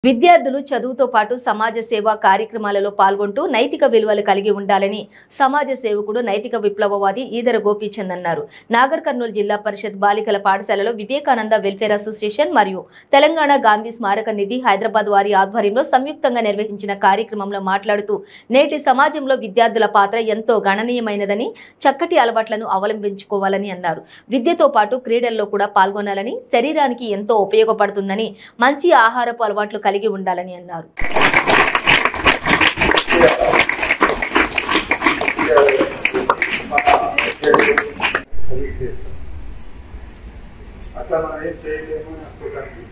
విద్యార్థులు చదువుతో పాటు సమాజ సేవా కార్యక్రమాలలో పాల్గొంటూ నైతిక విలువలు కలిగి ఉండాలని సమాజ సేవకుడు నైతిక విప్లవవాది ఈదర గోపీచంద్ అన్నారు. నాగర్ కర్నూలు జిల్లా పరిషత్ బాలికల పాఠశాలలో వివేకానంద వెల్ఫేర్ అసోసియేషన్ మరియు తెలంగాణ గాంధీ స్మారక నిధి హైదరాబాద్ వారి ఆధ్వర్యంలో సంయుక్తంగా నిర్వహించిన కార్యక్రమంలో మాట్లాడుతూ నేటి సమాజంలో విద్యార్థుల పాత్ర ఎంతో గణనీయమైనదని, చక్కటి అలవాట్లను అవలంబించుకోవాలని అన్నారు. విద్యతో పాటు క్రీడల్లో కూడా పాల్గొనాలని, శరీరానికి ఎంతో ఉపయోగపడుతుందని, మంచి ఆహారపు అలవాట్లు కలిగి ఉండాలని అన్నారు. అట్లా మనం ఏం చేయలేము అనుకోవడానికి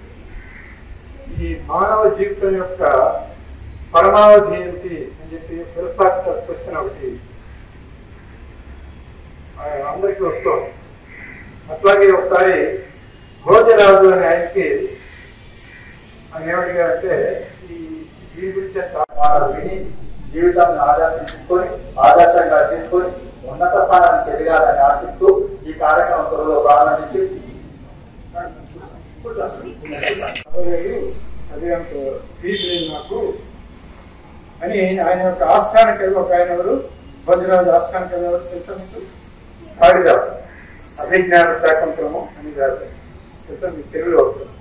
ఈ మానవ జీవితం యొక్క పరమావధి ఏంటి అని చెప్పి ఫిలసాఫికల్ క్వశ్చన్ ఒకటి అందరికీ వస్తుంది. అట్లాగే ఒకసారి భోజరాజు అనే ఆయనకి ఆయన ఏమడిగారంటే దీని గురించి విని జీవితాన్ని ఆదర్శంగా తీసుకొని ఉన్నత స్థానానికి ఎదగాలని ఆశిస్తూ ఈ కార్యక్రమంలో ప్రారంభించి అదే అంత ఫీజు నాకు అని ఆయన యొక్క ఆస్థానకి ఒక ఆయన ఎవరు భోజరాజు ఆస్థానకి ఎవరు తెలుసా మీకు? కాళిదాసు అభిజ్ఞాన శాకుంతలము అని రాశారు. తెలుసా మీకు? తెలుగులో వస్తుంది.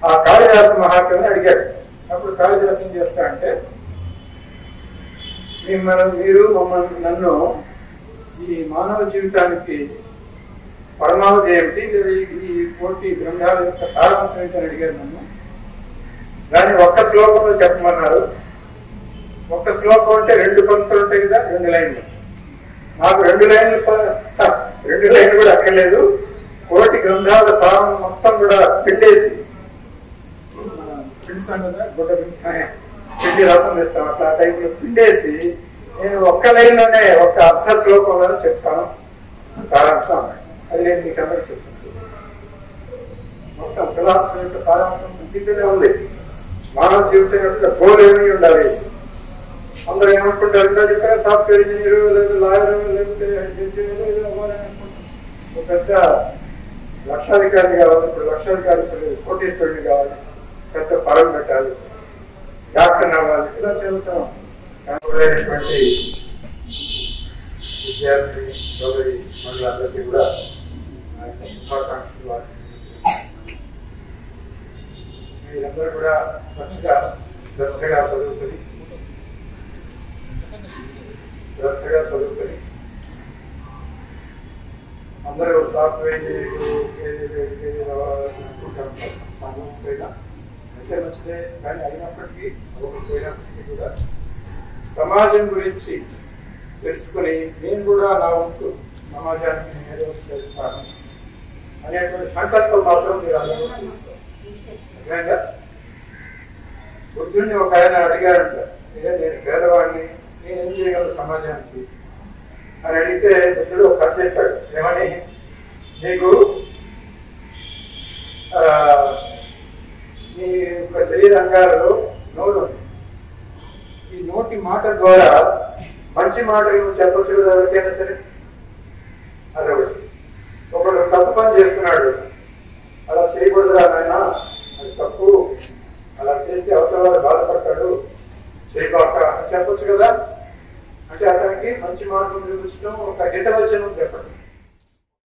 ఆ కాళిదాసు మహాకవిని అడిగాడు. అప్పుడు కాళిదాసు ఏం చేస్తా అంటే మీరు నన్ను ఈ మానవ జీవితానికి పరమావధి ఏమిటి, ఈ కోటి గ్రంథాల యొక్క సారాంశం ఏంటని అడిగారు నన్ను. దాన్ని ఒక్క శ్లోకంలో చెప్పమన్నారు. ఒక్క శ్లోకం అంటే 2 పంక్తులు ఉంటాయి కదా, 2 లైన్లు. నాకు 2 లైన్లు కూడా అక్కర్లేదు. కోటి గ్రంథాల సారం మొత్తం కూడా పిండేసి పిండుతాం కదా, గుడ్డ పిండి రసం వేస్తాం, అట్లా టైంలో పిండేసి నేను ఒక్క లైన్లోనే ఒక్క అర్థ శ్లోకంలో చెప్తాను సారాంశం అన్నాడు. అది నేను మీకు అందరూ చెప్తాను. మొత్తం ఫిలాసఫీ యొక్క సారాంశం దీంట్లోనే ఉంది. మానవ జీవితం యొక్క గోల్ ఏమి ఉండాలి. అందరూ ఏమనుకుంటారు, ఇక్కడ సాఫ్ట్వేర్ ఇంజనీరు లేదా లాయర్ లేకపోతే ఒక పెద్ద లక్షాధికారి కావాలి, ఇప్పుడు లక్షాధికారి కోటీశ్వరుని కావాలి, పెద్ద పరం పెట్టాలి, డాక్టర్ అవ్వాలి, ఇలా చదువుతాం. కానటువంటి విద్యార్థి సోదరి మనులందరికీ కూడా నా యొక్క శుభాకాంక్షలు ఆశిస్తున్నాను. మీరందరూ కూడా చక్కగా శ్రద్ధగా చదువుకొని అందరూ సాఫ్ట్వేర్ అనుకుంటారు. అయితే మంచిదే, కానీ అయినప్పటికీ పోయినప్పటికీ కూడా సమాజం గురించి తెలుసుకుని నేను కూడా నా వంతు సమాజానికి నేను ఏదో చేస్తాను అనేటువంటి సంకల్పం మాత్రం మీరు అందరూ అర్థమైందా? బుద్ధుడిని ఒక ఆయన అడిగారంట, నేను పేదవాడిని, నేనేం చేయగలను సమాజానికి అని అడిగితే బుద్ధుడు ఒక కథ చెప్పాడు. ఏమని, నీకు నీ యొక్క శరీర అంగాలలో నోరు ఉంది. ఈ నోటి మాట ద్వారా మంచి మాటలు నువ్వు చెప్పచ్చు కదా ఎవరికైనా సరే. అదొకటి. ఒకడు తప్పు పని చేస్తున్నాడు, అలా చేయకూడదురా నాయన, అది తప్పు, అలా చేస్తే అవతల వాడు బాధపడతాడు, చేయబాక అని చెప్పచ్చు కదా. అంటే అతనికి మంచి మాటలు చూపించడం, ఒక హితవచనం చెప్పాలి.